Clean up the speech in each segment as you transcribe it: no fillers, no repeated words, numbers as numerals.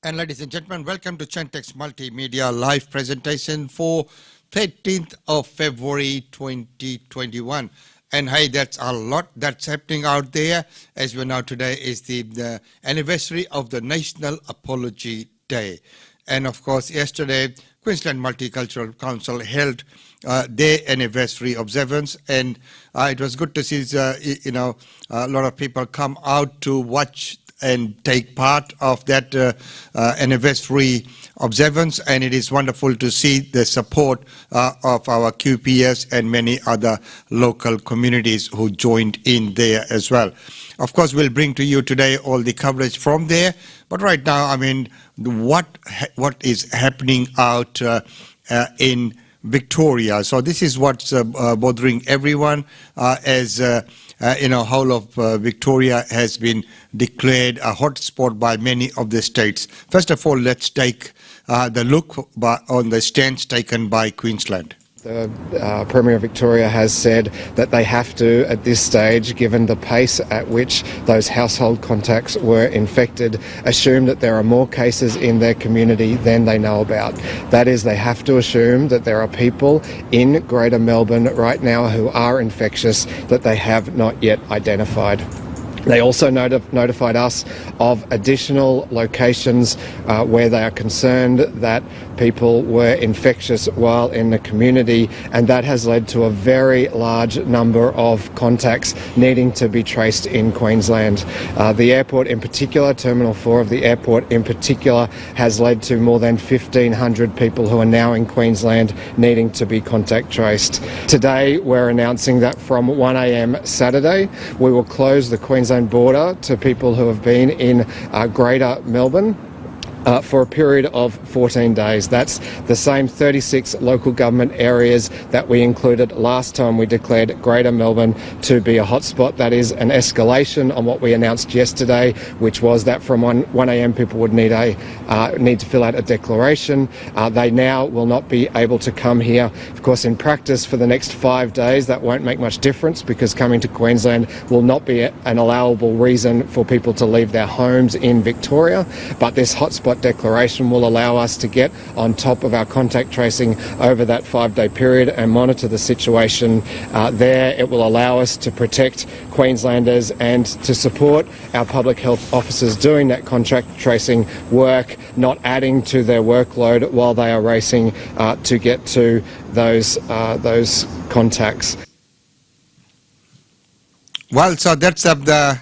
And ladies and gentlemen, welcome to Chantex Multimedia live presentation for 13th of February 2021. And hey, that's a lot that's happening out there. As we know, today is the anniversary of the National Apology Day. And of course, yesterday, Queensland Multicultural Council held their anniversary observance, and it was good to see, a lot of people come out to watch and take part of that anniversary observance, and it is wonderful to see the support of our QPS and many other local communities who joined in there as well. Of course, we'll bring to you today all the coverage from there, but right now, I mean, what is happening out in Victoria. So this is what's bothering everyone as whole of Victoria has been declared a hotspot by many of the states. First of all, let's take the look on the stance taken by Queensland. The Premier of Victoria has said that they have to, at this stage, given the pace at which those household contacts were infected, assume that there are more cases in their community than they know about. That is, they have to assume that there are people in Greater Melbourne right now who are infectious that they have not yet identified. They also notified us of additional locations where they are concerned that people were infectious while in the community, and that has led to a very large number of contacts needing to be traced in Queensland. The airport in particular, Terminal 4 of the airport in particular, has led to more than 1,500 people who are now in Queensland needing to be contact traced. Today we're announcing that from 1 a.m. Saturday we will close the Queensland border to people who have been in Greater Melbourne for a period of 14 days. That's the same 36 local government areas that we included last time we declared Greater Melbourne to be a hotspot. That is an escalation on what we announced yesterday, which was that from 1 a.m. people would need to fill out a declaration. They now will not be able to come here. Of course, in practice, for the next 5 days, that won't make much difference because coming to Queensland will not be an allowable reason for people to leave their homes in Victoria. But this hotspot declaration will allow us to get on top of our contact tracing over that 5-day period and monitor the situation there. It will allow us to protect Queenslanders and to support our public health officers doing that contact tracing work, not adding to their workload while they are racing to get to those contacts. Well, so that's the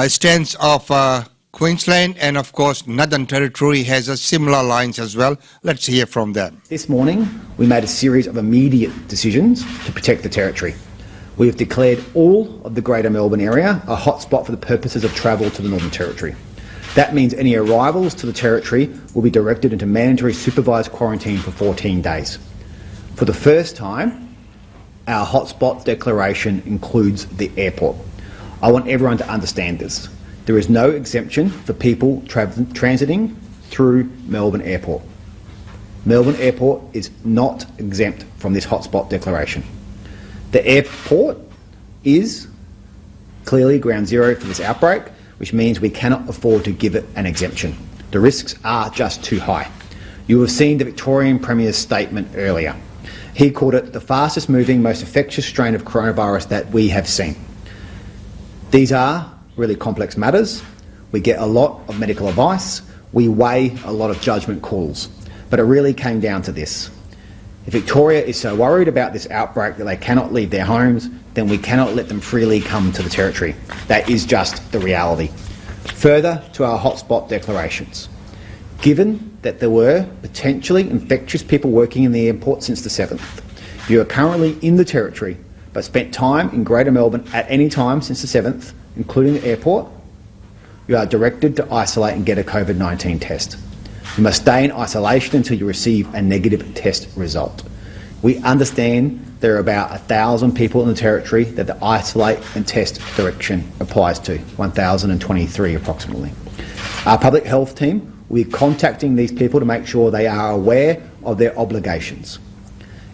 stance of Queensland, and of course Northern Territory has a similar lines as well. Let's hear from them. This morning we made a series of immediate decisions to protect the Territory. We have declared all of the Greater Melbourne area a hotspot for the purposes of travel to the Northern Territory. That means any arrivals to the Territory will be directed into mandatory supervised quarantine for 14 days. For the first time, our hotspot declaration includes the airport. I want everyone to understand this. There is no exemption for people transiting through Melbourne Airport. Melbourne Airport is not exempt from this hotspot declaration. The airport is clearly ground zero for this outbreak, which means we cannot afford to give it an exemption. The risks are just too high. You have seen the Victorian Premier's statement earlier. He called it the fastest moving, most infectious strain of coronavirus that we have seen. These are really complex matters. We get a lot of medical advice. We weigh a lot of judgment calls. But it really came down to this. If Victoria is so worried about this outbreak that they cannot leave their homes, then we cannot let them freely come to the Territory. That is just the reality. Further to our hotspot declarations. Given that there were potentially infectious people working in the airport since the 7th, if you are currently in the Territory but spent time in Greater Melbourne at any time since the 7th, including the airport, you are directed to isolate and get a COVID-19 test. You must stay in isolation until you receive a negative test result. We understand there are about 1,000 people in the Territory that the isolate and test direction applies to, 1,023 approximately. Our public health team will be contacting these people to make sure they are aware of their obligations.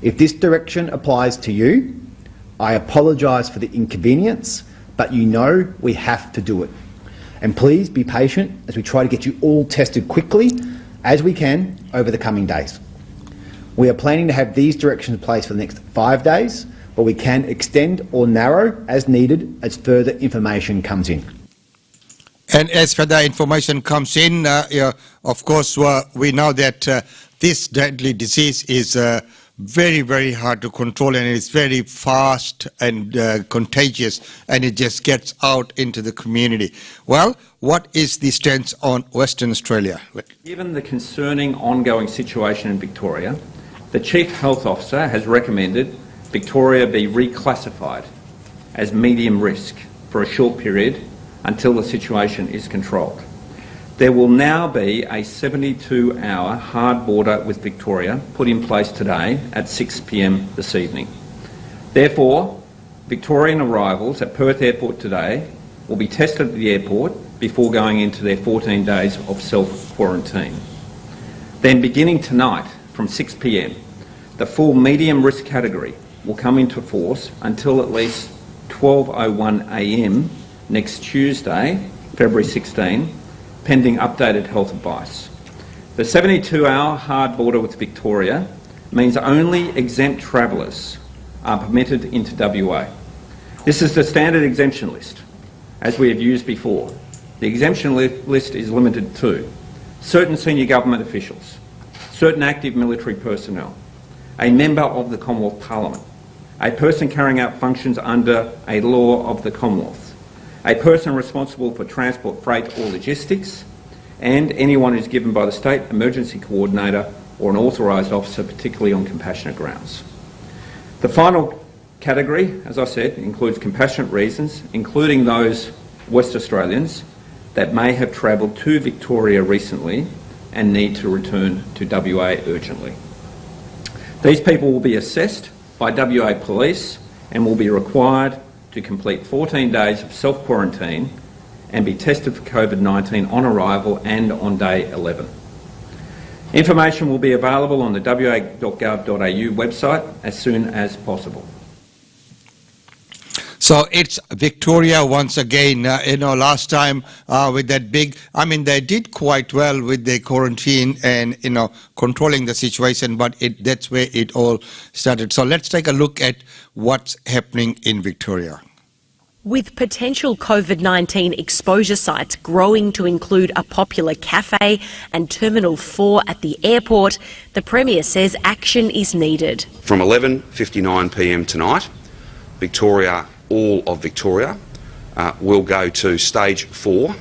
If this direction applies to you, I apologise for the inconvenience, but you know we have to do it. And please be patient as we try to get you all tested quickly as we can over the coming days. We are planning to have these directions in place for the next 5 days, but we can extend or narrow as needed as further information comes in. And as further information comes in, of course, we know that this deadly disease is very, very hard to control, and it's very fast and contagious, and it just gets out into the community. Well, what is the stance on Western Australia? Given the concerning ongoing situation in Victoria, the Chief Health Officer has recommended Victoria be reclassified as medium risk for a short period until the situation is controlled. There will now be a 72-hour hard border with Victoria put in place today at 6 p.m. this evening. Therefore, Victorian arrivals at Perth Airport today will be tested at the airport before going into their 14 days of self-quarantine. Then beginning tonight from 6 p.m, the full medium risk category will come into force until at least 12:01 a.m. next Tuesday, February 16, pending updated health advice. The 72-hour hard border with Victoria means only exempt travellers are permitted into WA. This is the standard exemption list, as we have used before. The exemption list is limited to certain senior government officials, certain active military personnel, a member of the Commonwealth Parliament, a person carrying out functions under a law of the Commonwealth, a person responsible for transport, freight or logistics, and anyone who's given by the State Emergency Coordinator or an authorised officer, particularly on compassionate grounds. The final category, as I said, includes compassionate reasons, including those West Australians that may have travelled to Victoria recently and need to return to WA urgently. These people will be assessed by WA Police and will be required to complete 14 days of self-quarantine and be tested for COVID-19 on arrival and on day 11. Information will be available on the wa.gov.au website as soon as possible. So it's Victoria once again. Last time with that big, they did quite well with their quarantine and, controlling the situation, but that's where it all started. So let's take a look at what's happening in Victoria. With potential COVID-19 exposure sites growing to include a popular cafe and Terminal 4 at the airport, the Premier says action is needed. From 11:59 p.m. tonight, all of Victoria will go to stage 4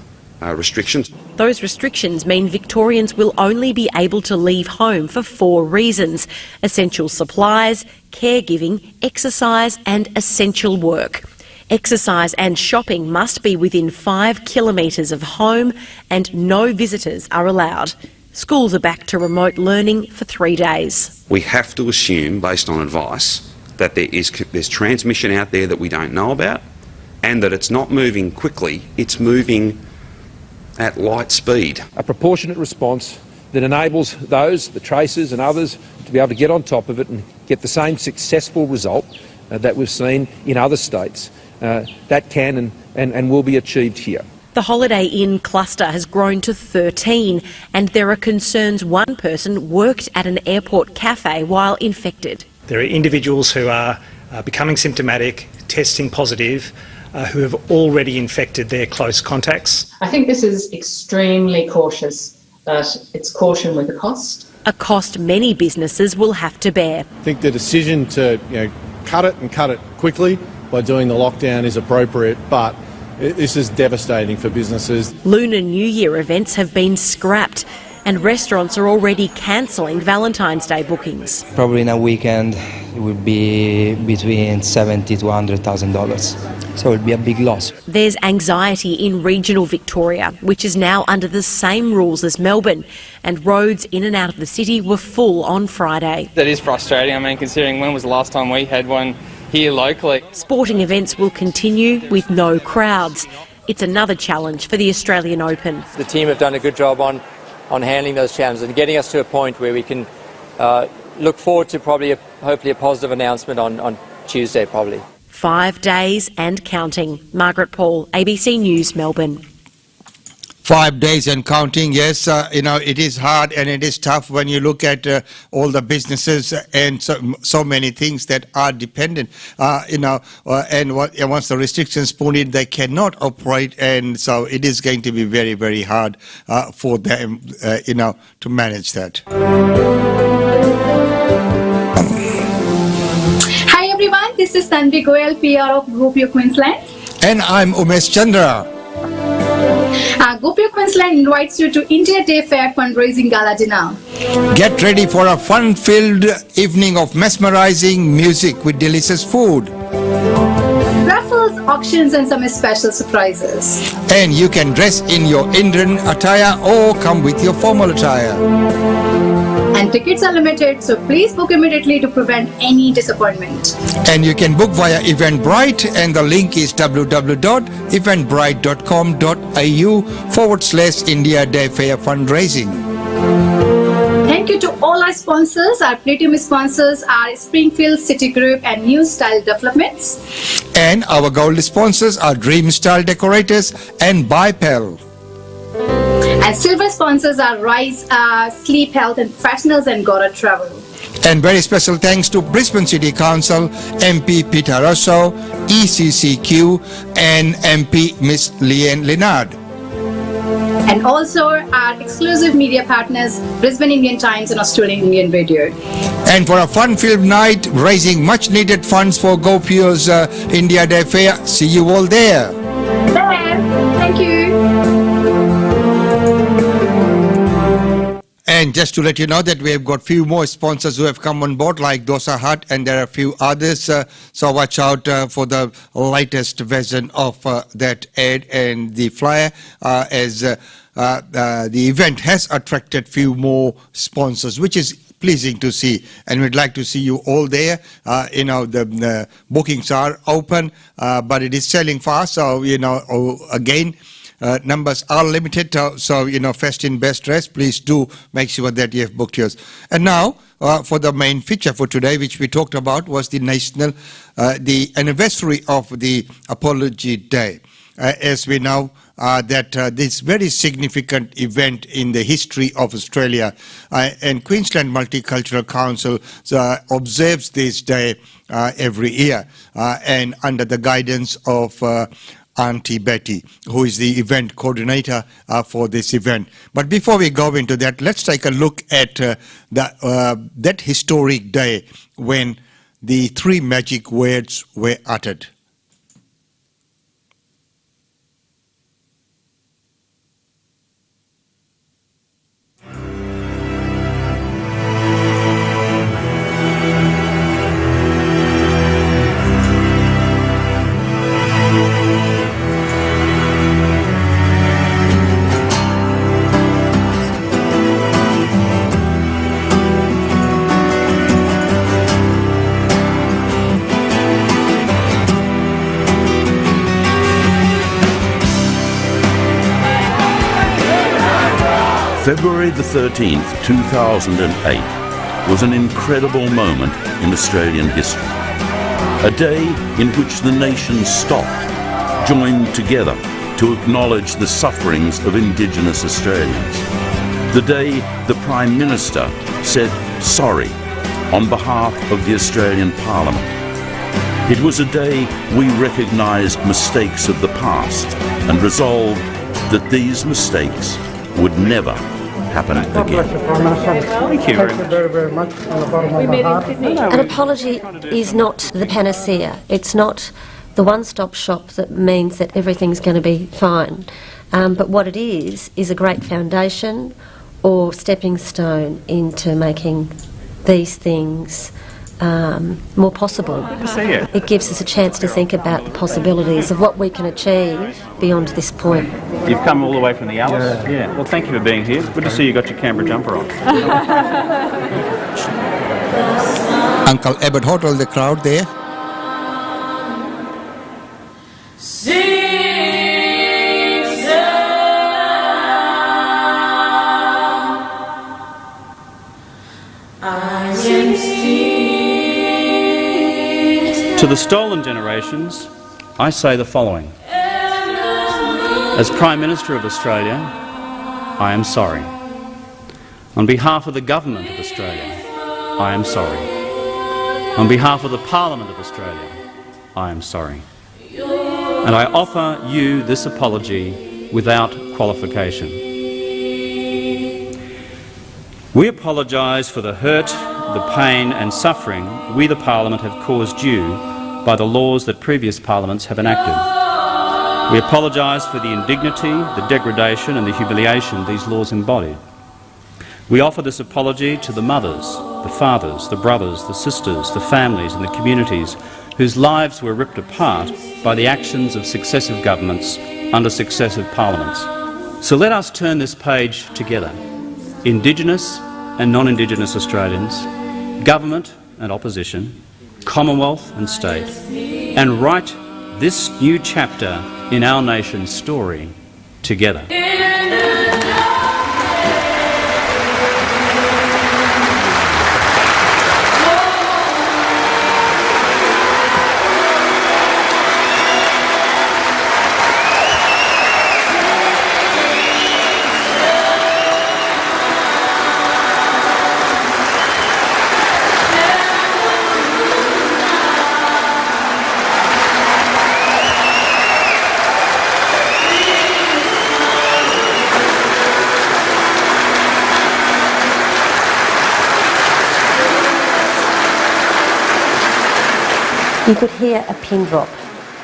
restrictions. Those restrictions mean Victorians will only be able to leave home for 4 reasons: essential supplies, caregiving, exercise and essential work. Exercise and shopping must be within 5 kilometres of home and no visitors are allowed. Schools are back to remote learning for 3 days. We have to assume, based on advice, that there's transmission out there that we don't know about and that it's not moving quickly, it's moving at light speed. A proportionate response that enables those, the tracers and others, to be able to get on top of it and get the same successful result that we've seen in other states. That can and will be achieved here. The Holiday Inn cluster has grown to 13 and there are concerns one person worked at an airport cafe while infected. There are individuals who are becoming symptomatic, testing positive, who have already infected their close contacts. I think this is extremely cautious, but it's caution with a cost. A cost many businesses will have to bear. I think the decision to cut it quickly by doing the lockdown is appropriate, but this is devastating for businesses. Lunar New Year events have been scrapped and restaurants are already cancelling Valentine's Day bookings. Probably in a weekend it would be between $70,000 to $100,000. So it would be a big loss. There's anxiety in regional Victoria, which is now under the same rules as Melbourne, and roads in and out of the city were full on Friday. That is frustrating, considering when was the last time we had one here locally. Sporting events will continue with no crowds. It's another challenge for the Australian Open. The team have done a good job on handling those challenges and getting us to a point where we can look forward to hopefully a positive announcement on Tuesday probably. 5 days and counting. Margaret Paul, ABC News, Melbourne. 5 days and counting. Yes, it is hard and it is tough when you look at all the businesses and so many things that are dependent, and once the restrictions put in, they cannot operate, and so it is going to be very, very hard for them, to manage that. Hi everyone, this is Tanvi Goyal, PR of GoPure Queensland. And I'm Umesh Chandra. GoPure Queensland invites you to India Day Fair fundraising gala dinner. Get ready for a fun-filled evening of mesmerizing music with delicious food. Raffles, auctions and some special surprises. And you can dress in your Indian attire or come with your formal attire. And tickets are limited, so please book immediately to prevent any disappointment. And you can book via Eventbrite, and the link is www.eventbrite.com.au/India Day Fair fundraising. Thank you to all our sponsors. Our platinum sponsors are Springfield City Group and New Style Developments. And our gold sponsors are Dream Style Decorators and Bipel. And silver sponsors are Rise, Sleep Health and Professionals and Gora Travel. And very special thanks to Brisbane City Council, MP Peter Rosso, ECCQ and MP Miss Leanne Leonard. And also our exclusive media partners, Brisbane Indian Times and Australian Indian Radio. And for a fun-filled night, raising much-needed funds for GoPure's India Day Fair. See you all there. Thank you. And just to let you know that we have got few more sponsors who have come on board, like Dosa Hut, and there are a few others. So watch out for the latest version of that ad and the flyer, as the event has attracted few more sponsors, which is pleasing to see, and we'd like to see you all there. The bookings are open, but it is selling fast. So again, numbers are limited, so first in best dress, please do make sure that you have booked yours. And now for the main feature for today, which we talked about, was the anniversary of the Apology Day. As we know that this very significant event in the history of Australia, and Queensland Multicultural Council observes this day every year, and under the guidance of Auntie Betty, who is the event coordinator for this event. But before we go into that, let's take a look at that historic day when the three magic words were uttered. February the 13th, 2008 was an incredible moment in Australian history. A day in which the nation stopped, joined together to acknowledge the sufferings of Indigenous Australians. The day the Prime Minister said sorry on behalf of the Australian Parliament. It was a day we recognised mistakes of the past and resolved that these mistakes would never happen again. Thank you very much from the bottom of my heart. An apology is not the panacea. It's not the one-stop shop that means that everything's going to be fine. But what it is a great foundation or stepping stone into making these things more possible. Good to see you. It gives us a chance to think about the possibilities of what we can achieve beyond this point. You've come all the way from the Alice? Yeah. Well, thank you for being here. Good to see you got your Canberra jumper on. Uncle Abbott Hotel, the crowd there. To the stolen generations, I say the following. As Prime Minister of Australia, I am sorry. On behalf of the Government of Australia, I am sorry. On behalf of the Parliament of Australia, I am sorry. And I offer you this apology without qualification. We apologise for the hurt, the pain and suffering we, the Parliament, have caused you by the laws that previous Parliaments have enacted. We apologise for the indignity, the degradation and the humiliation these laws embodied. We offer this apology to the mothers, the fathers, the brothers, the sisters, the families and the communities whose lives were ripped apart by the actions of successive governments under successive parliaments. So let us turn this page together, Indigenous and non-Indigenous Australians, government and opposition, Commonwealth and state, and write this new chapter in our nation's story together. You could hear a pin drop.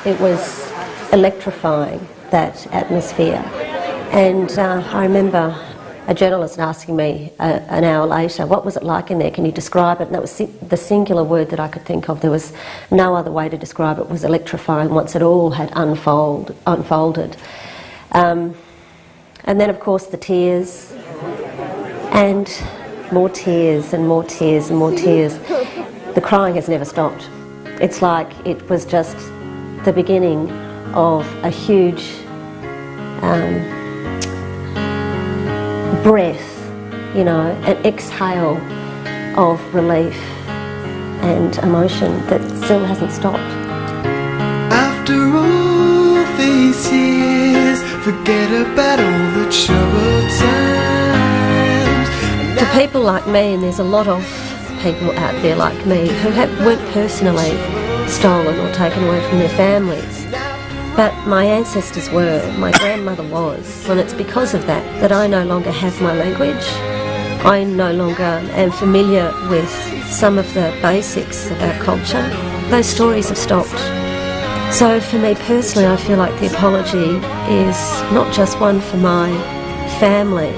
It was electrifying, that atmosphere. And I remember a journalist asking me an hour later, what was it like in there? Can you describe it? And that was the singular word that I could think of. There was no other way to describe it. It was electrifying once it all had unfolded. And then, of course, the tears, and more tears and more tears and more tears. The crying has never stopped. It's like it was just the beginning of a huge breath, you know, an exhale of relief and emotion that still hasn't stopped. After all these years, forget about all the troubled times. For people like me, and there's a lot of people out there like me who weren't personally stolen or taken away from their families, but my ancestors were, my grandmother was, and it's because of that I no longer have my language. I no longer am familiar with some of the basics of our culture. Those stories have stopped. So for me personally, I feel like the apology is not just one for my family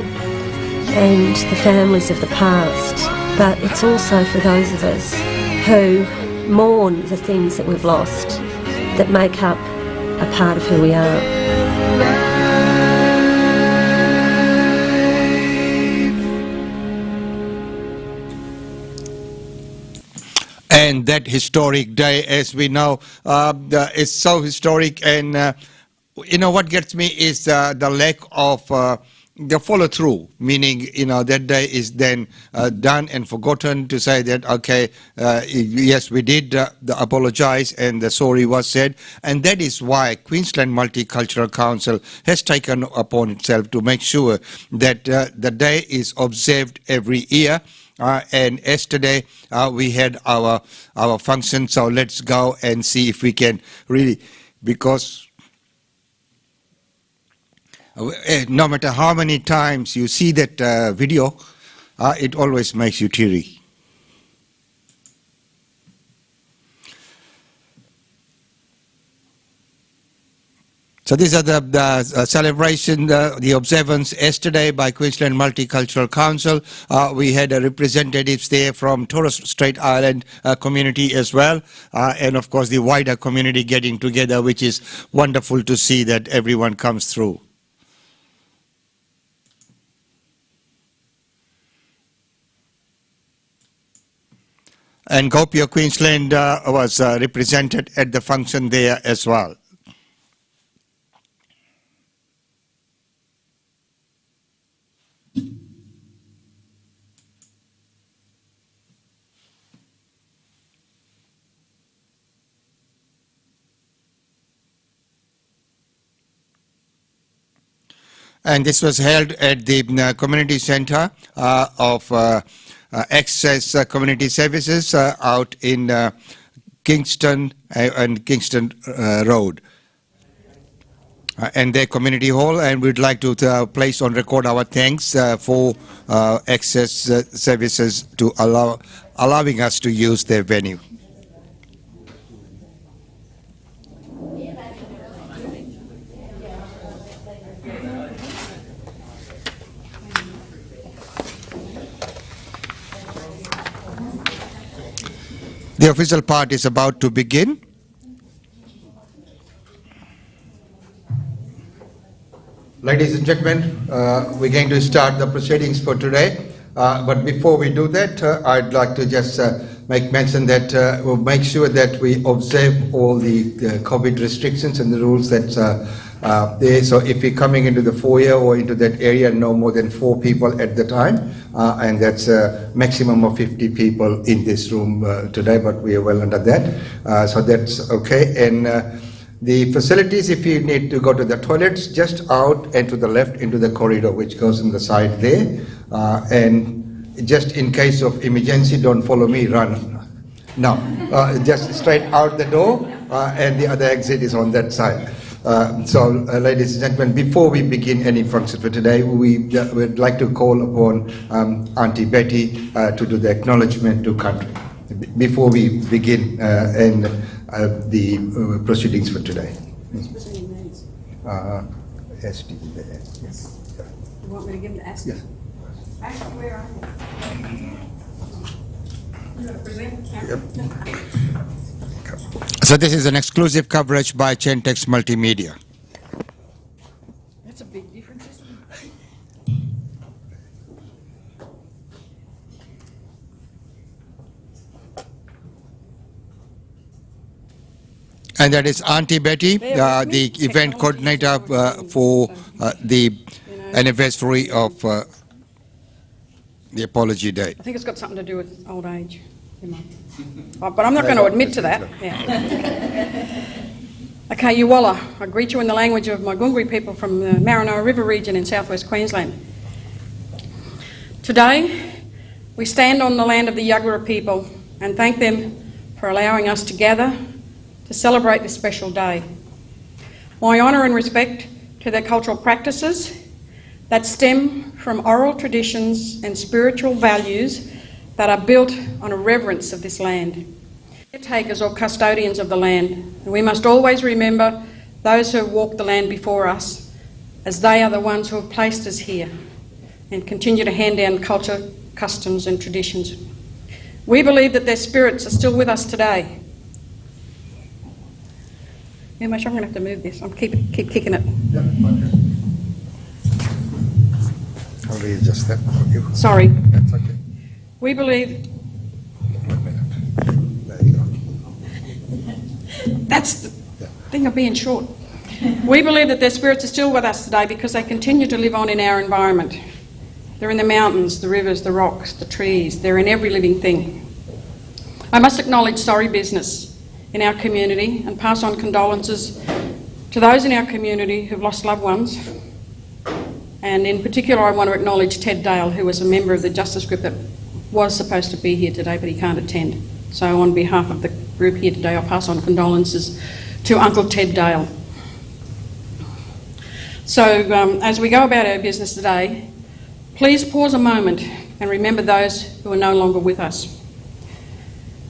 and the families of the past, but it's also for those of us who mourn the things that we've lost that make up a part of who we are. And that historic day, as we know, is so historic, and you know what gets me is the lack of the follow-through, meaning, you know, that day is then done and forgotten to say that, okay, yes, we did apologise and the sorry was said. And that is why Queensland Multicultural Council has taken upon itself to make sure that the day is observed every year. And yesterday we had our function, so let's go and see if we can really, because no matter how many times you see that video, it always makes you teary. So these are the celebration, the observance yesterday by Queensland Multicultural Council. We had representatives there from Torres Strait Island community as well, and of course the wider community getting together, which is wonderful to see that everyone comes through. And Gopia Queensland was represented at the function there as well. And this was held at the community centre of Access Community Services out in Kingston and Kingston Road. And their community hall, and we'd like to place on record our thanks for Access Services to allowing us to use their venue. The official part is about to begin. Ladies and gentlemen, we're going to start the proceedings for today. But before we do that, I'd like to just make mention that we'll make sure that we observe all the COVID restrictions and the rules that there. So if you're coming into the foyer or into that area, no more than 4 people at the time, and that's a maximum of 50 people in this room today, but we are well under that. So that's okay. And the facilities, if you need to go to the toilets, just out and to the left into the corridor, which goes on the side there. And just in case of emergency, don't follow me, run. No, just straight out the door, and the other exit is on that side. Ladies and gentlemen, before we begin any function for today, we would like to call upon Auntie Betty to do the acknowledgement to country before we begin the proceedings for today. SD there. Yes. You want me to give him the SD? Yes. Ashley, where are you? You want to present? Yep. So this is an exclusive coverage by Chentex Multimedia. That's a big difference, isn't it? And that is Auntie Betty, the event coordinator for the anniversary of the Apology Day. I think it's got something to do with old age. But I'm not going to admit to that. Yeah. Okay, Yuwalla, I greet you in the language of my Gungri people from the Maranoa River region in southwest Queensland. Today, we stand on the land of the Yuggera people and thank them for allowing us to gather to celebrate this special day. My honour and respect to their cultural practices that stem from oral traditions and spiritual values that are built on a reverence of this land. Caretakers or custodians of the land, and we must always remember those who have walked the land before us, as they are the ones who have placed us here and continue to hand down culture, customs and traditions. We believe that their spirits are still with us today. Yeah, I'm going to have to move this. I'm keep kicking it. Yeah, okay. I'll readjust that for you. Sorry. That's okay. We believe... There you go. That's the thing of being short. We believe that their spirits are still with us today because they continue to live on in our environment. They're in the mountains, the rivers, the rocks, the trees. They're in every living thing. I must acknowledge sorry business in our community and pass on condolences to those in our community who've lost loved ones. And in particular, I want to acknowledge Ted Dale, who was a member of the Justice Group that was supposed to be here today, but he can't attend. So on behalf of the group here today, I'll pass on condolences to Uncle Ted Dale. So as we go about our business today, please pause a moment and remember those who are no longer with us.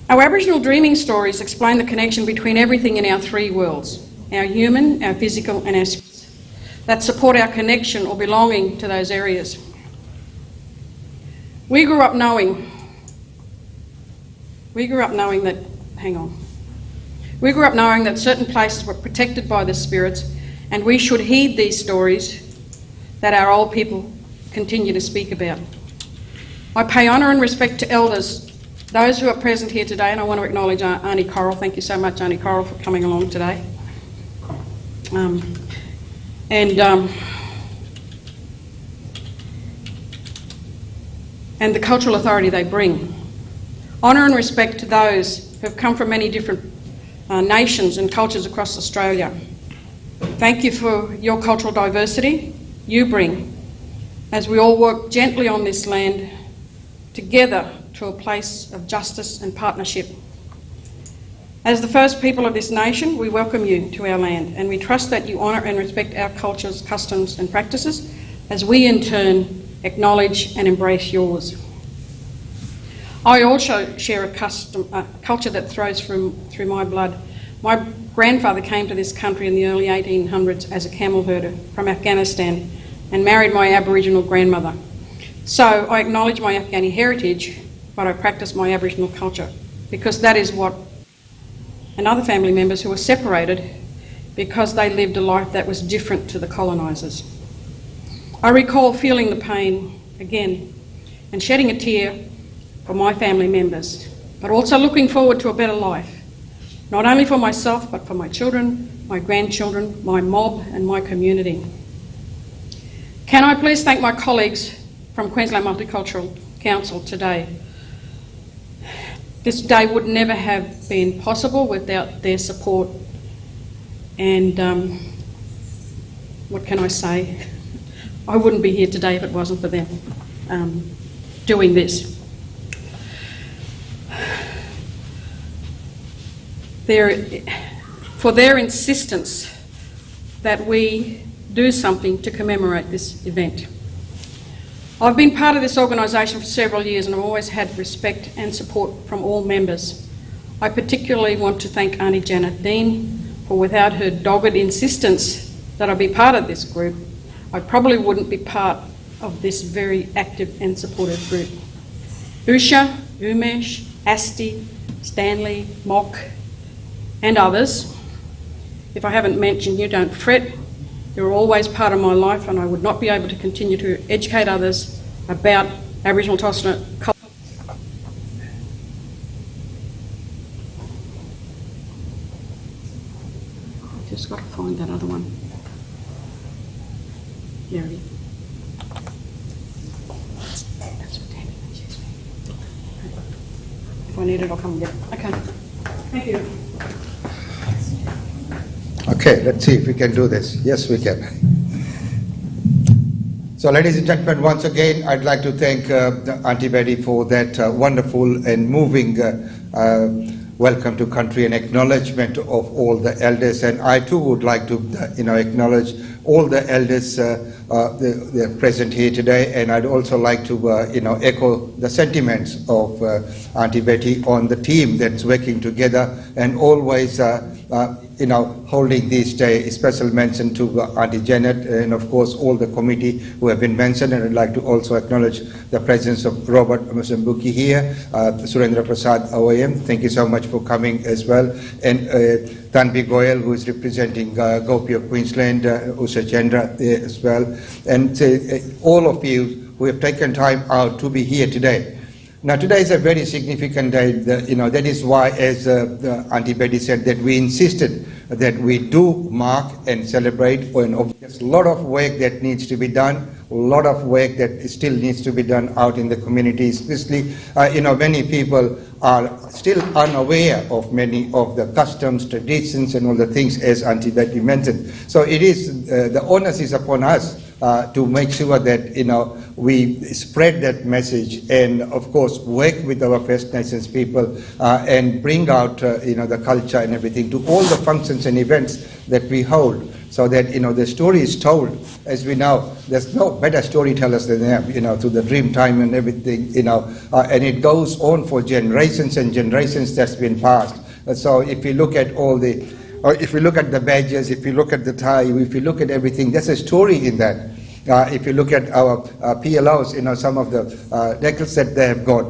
Our Aboriginal dreaming stories explain the connection between everything in our 3 worlds, our human, our physical and our spiritual, that support our connection or belonging to those areas. We grew up knowing that certain places were protected by the spirits, and we should heed these stories that our old people continue to speak about. I pay honour and respect to elders, those who are present here today, and I want to acknowledge Auntie Coral. Thank you so much, Auntie Coral, for coming along today. And the cultural authority they bring. Honour and respect to those who have come from many different nations and cultures across Australia. Thank you for your cultural diversity you bring as we all work gently on this land together to a place of justice and partnership. As the first people of this nation, we welcome you to our land, and we trust that you honour and respect our cultures, customs and practices as we in turn acknowledge and embrace yours. I also share a culture that flows through my blood. My grandfather came to this country in the early 1800s as a camel herder from Afghanistan and married my Aboriginal grandmother. So I acknowledge my Afghani heritage, but I practice my Aboriginal culture because that is what, and other family members who were separated because they lived a life that was different to the colonisers. I recall feeling the pain again and shedding a tear for my family members, but also looking forward to a better life, not only for myself, but for my children, my grandchildren, my mob and my community. Can I please thank my colleagues from Queensland Multicultural Council today. This day would never have been possible without their support, and what can I say? I wouldn't be here today if it wasn't for them doing this. For their insistence that we do something to commemorate this event. I've been part of this organisation for several years and I've always had respect and support from all members. I particularly want to thank Auntie Janet Dean, for without her dogged insistence that I be part of this group, I probably wouldn't be part of this very active and supportive group. Usha, Umesh, Asti, Stanley, Mock and others, if I haven't mentioned you, don't fret. You're always part of my life and I would not be able to continue to educate others about Aboriginal and Torres Strait culture. I've just got to find that other one. Here it is. That's what Tammy mentions. If I need it, I'll come and get it. Okay. Thank you. Okay, let's see if we can do this. Yes, we can. So, ladies and gentlemen, once again, I'd like to thank Auntie Betty for that wonderful and moving welcome to country and acknowledgement of all the elders. And I too would like to, acknowledge all the elders they're present here today. And I'd also like to, echo the sentiments of Auntie Betty on the team that's working together and always, holding this day. Special mention to Auntie Janet and of course all the committee who have been mentioned, and I'd like to also acknowledge the presence of Robert Muzambuki here, Surendra Prasad OAM, thank you so much for coming as well, and Tanvi Goyal, who is representing Gopi of Queensland, Usha Chandra as well, and all of you who have taken time out to be here today. Now, today is a very significant day. That is why, as Auntie Betty said, that we insisted that we do mark and celebrate. There's a lot of work that needs to be done, a lot of work that still needs to be done out in the community, especially, many people are still unaware of many of the customs, traditions, and all the things, as Auntie Betty mentioned. So it is, the onus is upon us to make sure that, we spread that message and, of course, work with our First Nations people and bring out, the culture and everything to all the functions and events that we hold, so that, the story is told. As we know, there's no better storytellers than them, through the dream time and everything, and it goes on for generations and generations that's been passed. So if you look at all the, or if you look at the badges, if you look at the tie, if you look at everything, there's a story in that. If you look at our PLOs, some of the decals that they have got,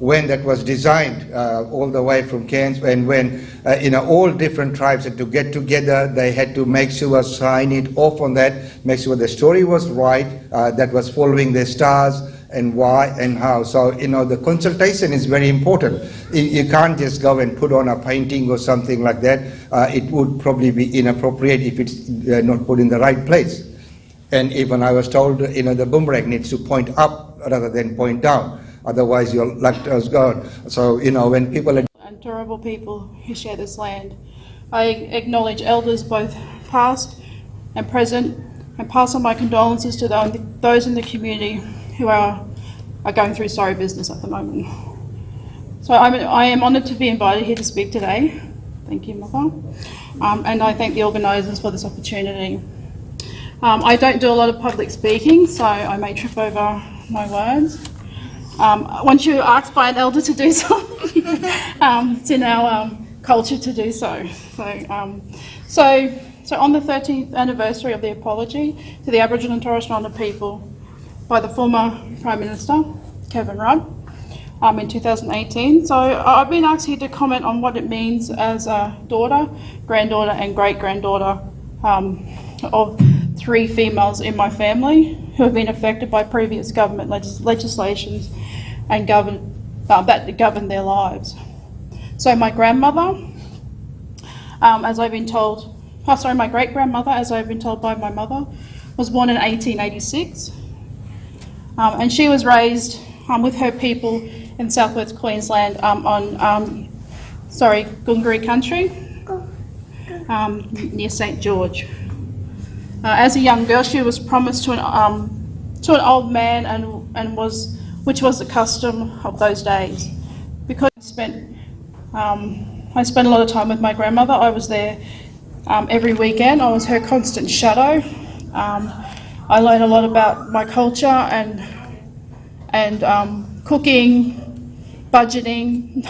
when that was designed all the way from Cairns, and when, all different tribes had to get together, they had to make sure, sign it off on that, make sure the story was right, that was following their stars, and why and how. So, the consultation is very important. You can't just go and put on a painting or something like that. It would probably be inappropriate if it's not put in the right place. And even I was told, the boomerang needs to point up rather than point down. Otherwise, your luck is gone. So, when people are... And Turrbal people who share this land, I acknowledge elders both past and present and pass on my condolences to those in the community who are going through sorry business at the moment. So I am honoured to be invited here to speak today. Thank you, Mother. And I thank the organisers for this opportunity. I don't do a lot of public speaking, so I may trip over my words. Once you're asked by an elder to do something, it's in our culture to do so. So on the 13th anniversary of the apology to the Aboriginal and Torres Strait Islander people by the former Prime Minister, Kevin Rudd, in 2018. So I've been asked here to comment on what it means as a daughter, granddaughter and great-granddaughter of 3 females in my family who have been affected by previous government legislations and that govern their lives. So my grandmother, as I've been told, my great-grandmother, as I've been told by my mother, was born in 1886, and she was raised with her people in southwest Queensland on Gungari country, near St George. As a young girl, she was promised to an old man, which was the custom of those days. Because I spent a lot of time with my grandmother. I was there every weekend. I was her constant shadow. I learned a lot about my culture and cooking, budgeting,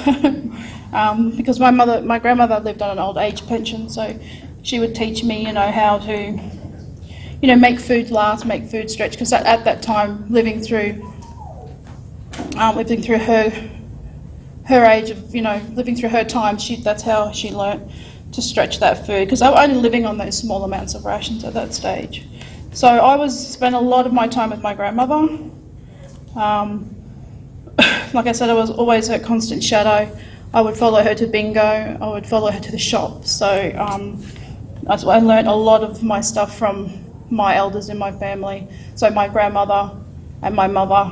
because my grandmother lived on an old age pension, so she would teach me, how to, make food last, make food stretch. Because at that time, living through her age of, living through her time, that's how she learnt to stretch that food, because they were only living on those small amounts of rations at that stage. So I spent a lot of my time with my grandmother. Like I said, I was always her constant shadow. I would follow her to bingo, I would follow her to the shop. So I learnt a lot of my stuff from my elders in my family. So my grandmother and my mother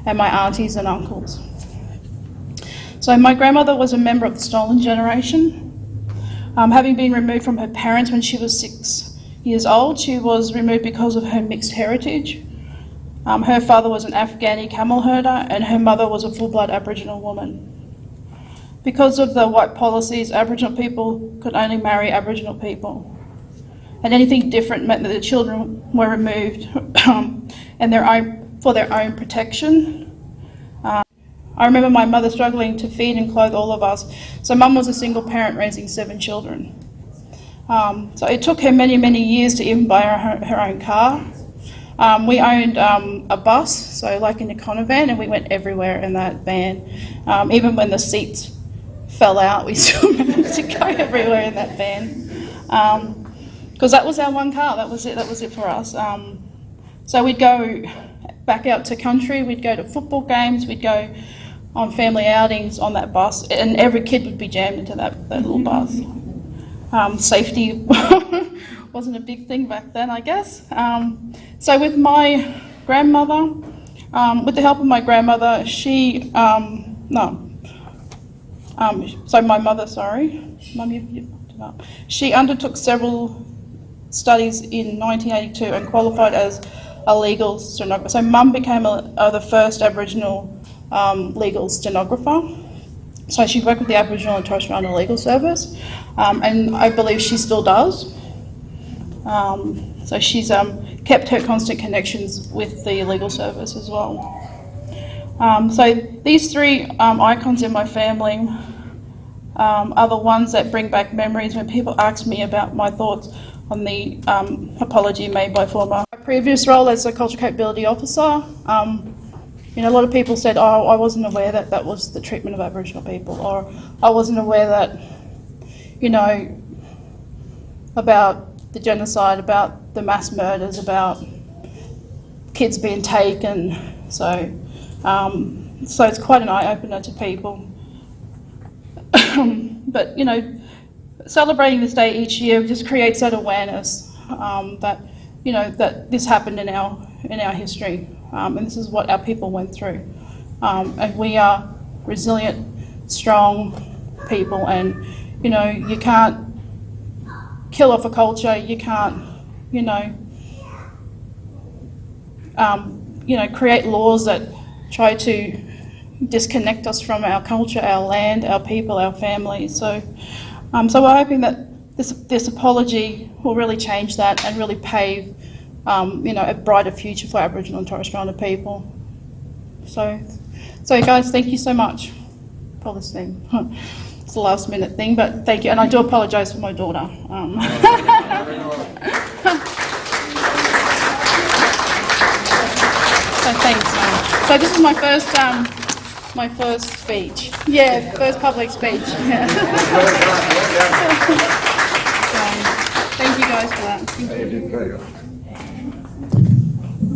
and my aunties and uncles. So my grandmother was a member of the stolen generation. Having been removed from her parents when she was 6 years old, she was removed because of her mixed heritage. Her father was an Afghani camel herder and her mother was a full-blood Aboriginal woman. Because of the white policies, Aboriginal people could only marry Aboriginal people. And anything different meant that the children were removed and for their own protection. I remember my mother struggling to feed and clothe all of us. So Mum was a single parent raising 7 children. So it took her many, many years to even buy her own car. We owned a bus, so like an econovan, and we went everywhere in that van. Even when the seats fell out, we still managed to go everywhere in that van. Because that was our one car, that was it for us. So we'd go back out to country, we'd go to football games, we'd go on family outings on that bus, and every kid would be jammed into that little bus. Safety wasn't a big thing back then, I guess. So with my grandmother, with the help of my grandmother, my mother, Mum, she undertook several studies in 1982 and qualified as a legal stenographer. So Mum became the first Aboriginal legal stenographer. So she worked with the Aboriginal and Torres Strait Islander Legal Service, and I believe she still does. So she's kept her constant connections with the legal service as well. So these 3 icons in my family are the ones that bring back memories when people ask me about my thoughts on the apology made by former. My previous role as a Cultural Capability Officer, a lot of people said, oh, I wasn't aware that that was the treatment of Aboriginal people, or I wasn't aware that, about the genocide, about the mass murders, about kids being taken. So it's quite an eye-opener to people. But, celebrating this day each year just creates that awareness that, that this happened in our history. And this is what our people went through. And we are resilient, strong people, and, you can't kill off a culture, you can't, create laws that try to disconnect us from our culture, our land, our people, our families. So we're hoping that this apology will really change that and really pave, a brighter future for Aboriginal and Torres Strait Islander people. So guys, thank you so much for this thing. It's a last minute thing, but thank you. And I do apologise for my daughter. So thanks. So this is my first speech. Yeah, first public speech. Thank you guys for that.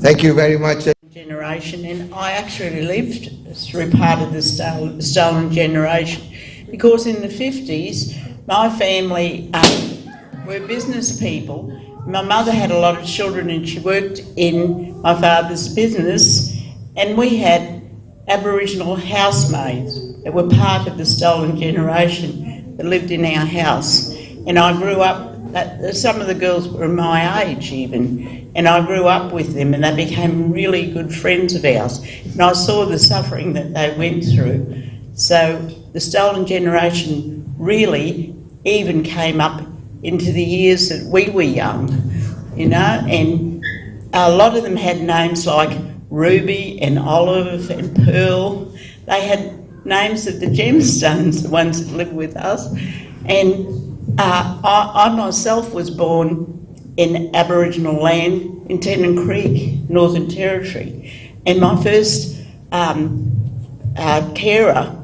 Thank you very much. Generation, and I actually lived through part of the stolen generation, because in the 50s my family were business people. My mother had a lot of children and she worked in my father's business, and we had Aboriginal housemaids that were part of the stolen generation that lived in our house. And I grew up, some of the girls were my age even, and I grew up with them and they became really good friends of ours. And I saw the suffering that they went through. So the stolen generation really even came up into the years that we were young, and a lot of them had names like Ruby and Olive and Pearl. They had names of the gemstones, the ones that lived with us. And I myself was born in Aboriginal land in Tennant Creek, Northern Territory. And my first carer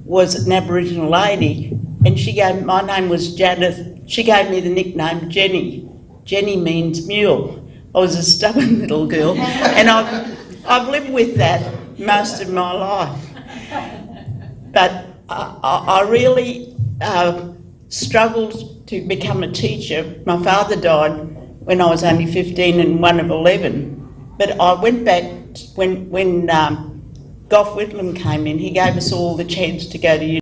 was an Aboriginal lady, and my name was Janet. She gave me the nickname Jenny. Jenny means mule. I was a stubborn little girl, and I've lived with that most of my life. But I really struggled to become a teacher. My father died when I was only 15 and one of 11. But I went back when Gough Whitlam came in. He gave us all the chance to go to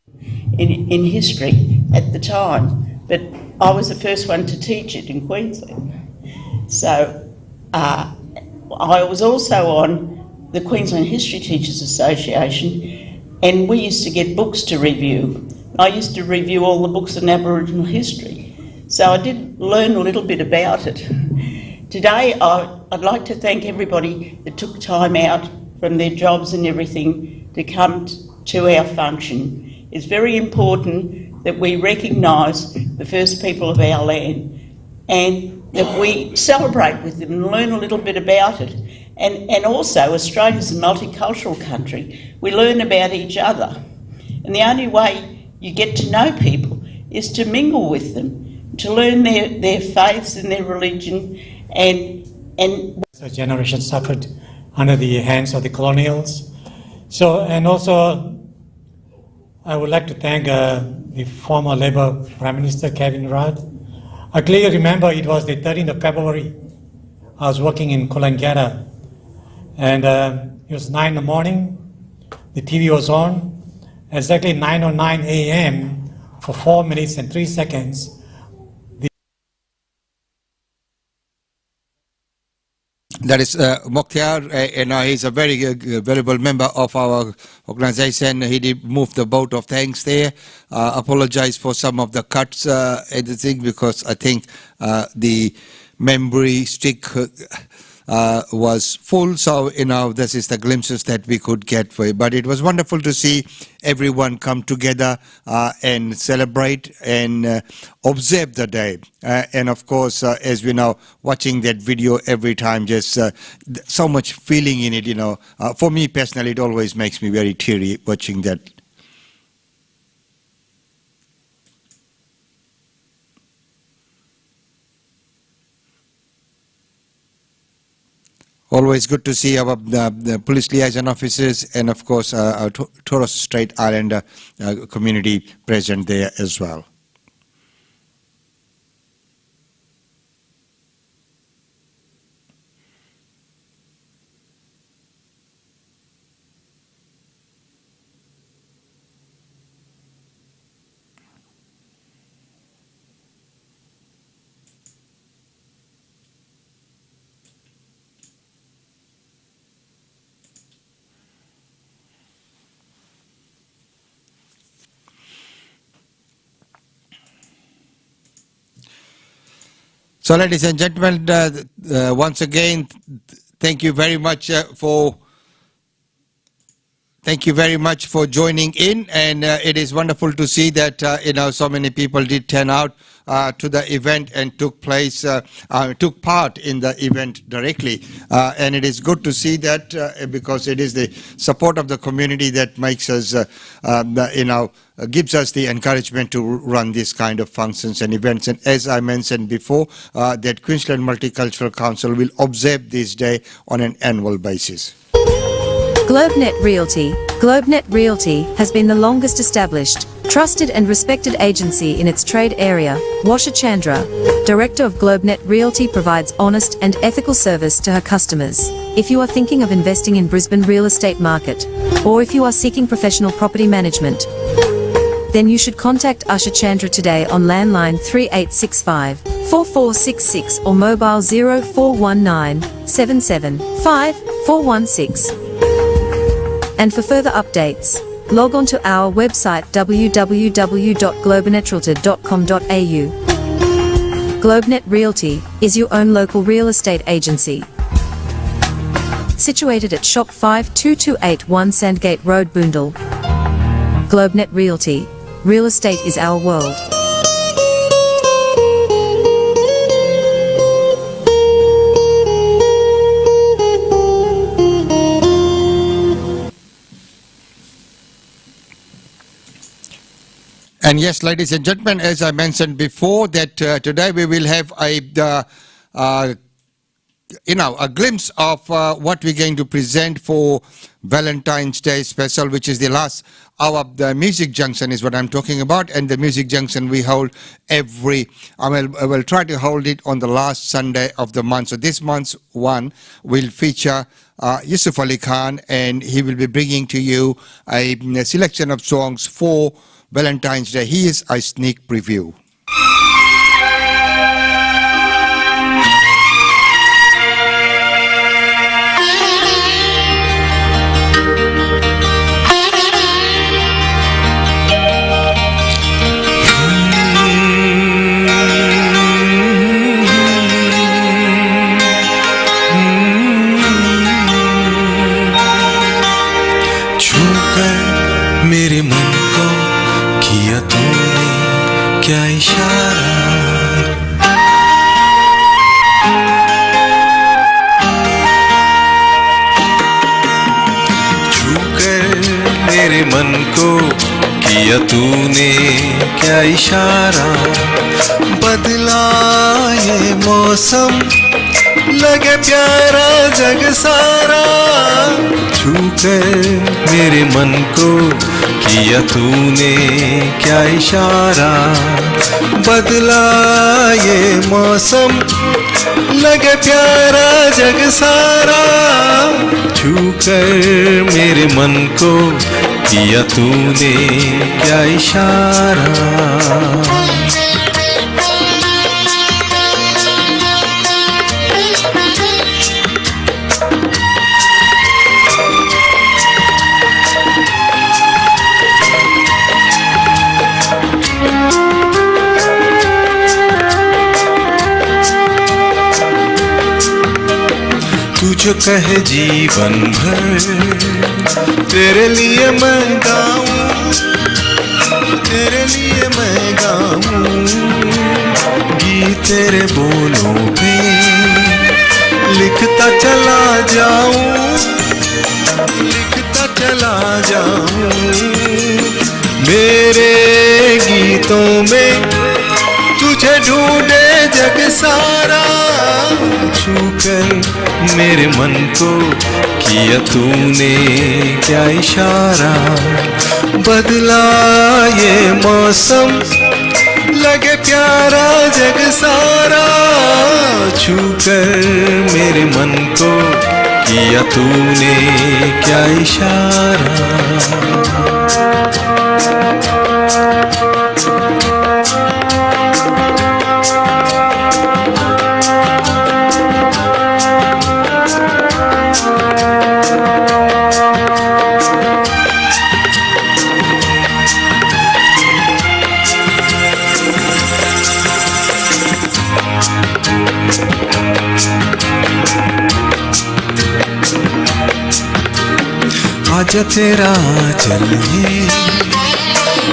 in history at the time. But I was the first one to teach it in Queensland. So I was also on the Queensland History Teachers Association, and we used to get books to review. I used to review all the books in Aboriginal history. So I did learn a little bit about it. Today I'd like to thank everybody that took time out from their jobs and everything to come to our function. It's very important that we recognise the first people of our land and that we celebrate with them and learn a little bit about it. And also, Australia's a multicultural country. We learn about each other. And the only way you get to know people is to mingle with them, to learn their faiths and their religion. And the generation suffered under the hands of the colonials. So, and also, I would like to thank the former Labour Prime Minister Kevin Rudd. I clearly remember it was the 13th of February. I was working in Coolangatta, and it was 9 in the morning. The TV was on. Exactly 9:09 a.m. for 4 minutes and 3 seconds. That is Mokhtar, and he's a very valuable member of our organization. He did move the vote of thanks there. Apologize for some of the cuts, editing, because I think the memory stick was full. So, this is the glimpses that we could get for it. But it was wonderful to see everyone come together and celebrate and observe the day. And of course, as we know, watching that video every time, just so much feeling in it, For me personally, it always makes me very teary watching that. Always good to see our the police liaison officers and, of course, our Torres Strait Islander community present there as well. So, ladies and gentlemen, once again, thank you very much for joining in, and it is wonderful to see that so many people did turn out to the event and took part in the event directly, and it is good to see that because it is the support of the community that makes us gives us the encouragement to run this kind of functions and events. And as I mentioned before, that Queensland Multicultural Council will observe this day on an annual basis. GlobeNet Realty. GlobeNet Realty has been the longest established, trusted and respected agency in its trade area. Washa Chandra, Director of GlobeNet Realty, provides honest and ethical service to her customers. If you are thinking of investing in Brisbane real estate market, or if you are seeking professional property management, then you should contact Usha Chandra today on landline 3865 4466 or mobile 0419 775 416. And for further updates, log on to our website www.globenetralty.com.au. GlobeNet Realty is your own local real estate agency. Situated at Shop 52281 Sandgate Road, Boondall. GlobeNet Realty. Real estate is our world. And yes, ladies and gentlemen, as I mentioned before, that today we will have a glimpse of what we're going to present for Valentine's Day special, which is the last hour of the Music Junction is what I'm talking about. And the Music Junction we hold I will try to hold it on the last Sunday of the month. So this month's one will feature Yusuf Ali Khan, and he will be bringing to you a selection of songs for Valentine's Day. Here is a sneak preview. मेरे मन को किया तूने क्या इशारा, छूकर मेरे मन को किया तूने क्या इशारा, बदला ये मौसम लगे प्यारा जग सारा, छूकर मेरे मन को किया तूने क्या इशारा, बदला ये मौसम लगे प्यारा जग सारा, छूकर मेरे मन को किया तूने क्या इशारा। तुझे कहे जीवन भर तेरे लिए मैं गाऊं, तेरे लिए मैं गाऊं, गीत तेरे बोलों पे लिखता चला जाऊं, लिखता चला जाऊं, मेरे गीतों में तुझे ढूंढे जग सारा, छूकर मेरे मन को किया तूने क्या इशारा, बदला ये मौसम लगे प्यारा जग सारा, छूकर मेरे मन को किया तूने क्या इशारा। आजा तेरा चल ये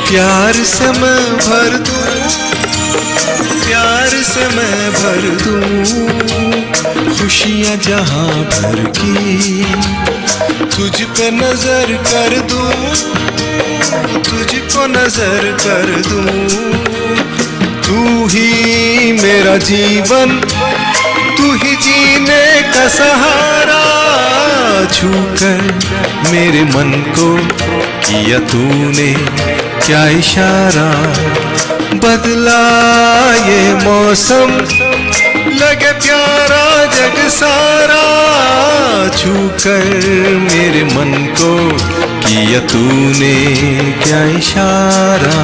प्यार से मैं भर दूं, प्यार से मैं भर दूं खुशियाँ जहाँ भर की तुझ पे नजर कर दूं, तुझको नजर कर दूं तू ही मेरा जीवन तू ही जीने का सहारा छूकर मेरे मन को किया तूने क्या इशारा बदला ये मौसम लगे प्यारा जग सारा छूकर मेरे मन को किया तूने क्या इशारा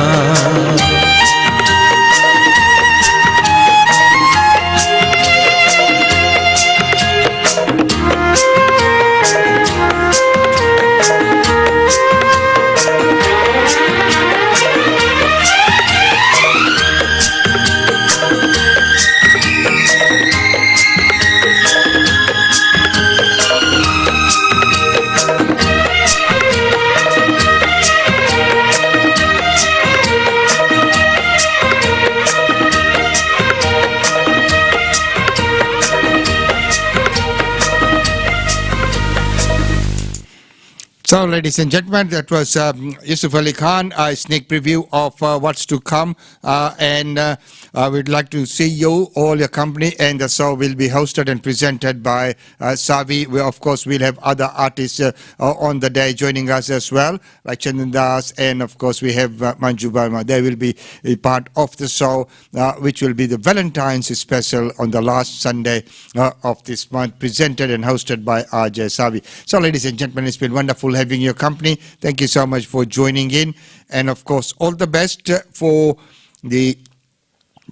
So, ladies and gentlemen, that was Yusuf Ali Khan, a sneak preview of what's to come. And we'd like to see you, all your company, and the show will be hosted and presented by Savi. We, of course, will have other artists on the day joining us as well, like Chandan Das, and of course, we have Manju Barma. They will be a part of the show, which will be the Valentine's special on the last Sunday of this month, presented and hosted by RJ Savi. So, ladies and gentlemen, it's been wonderful having your company. Thank you so much for joining in. And of course, all the best for the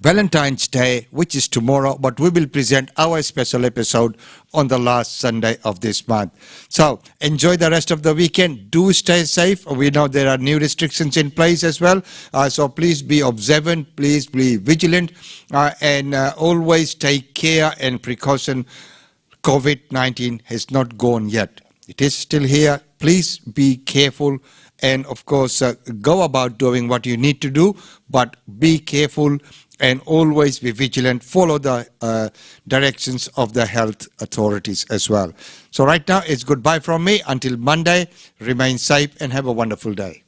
Valentine's Day, which is tomorrow, but we will present our special episode on the last Sunday of this month. So enjoy the rest of the weekend. Do stay safe. We know there are new restrictions in place as well. So please be observant, please be vigilant, and always take care and precaution. COVID-19 has not gone yet. It is still here. Please be careful and, of course, go about doing what you need to do, but be careful and always be vigilant. Follow the directions of the health authorities as well. So right now, it's goodbye from me. Until Monday, remain safe and have a wonderful day.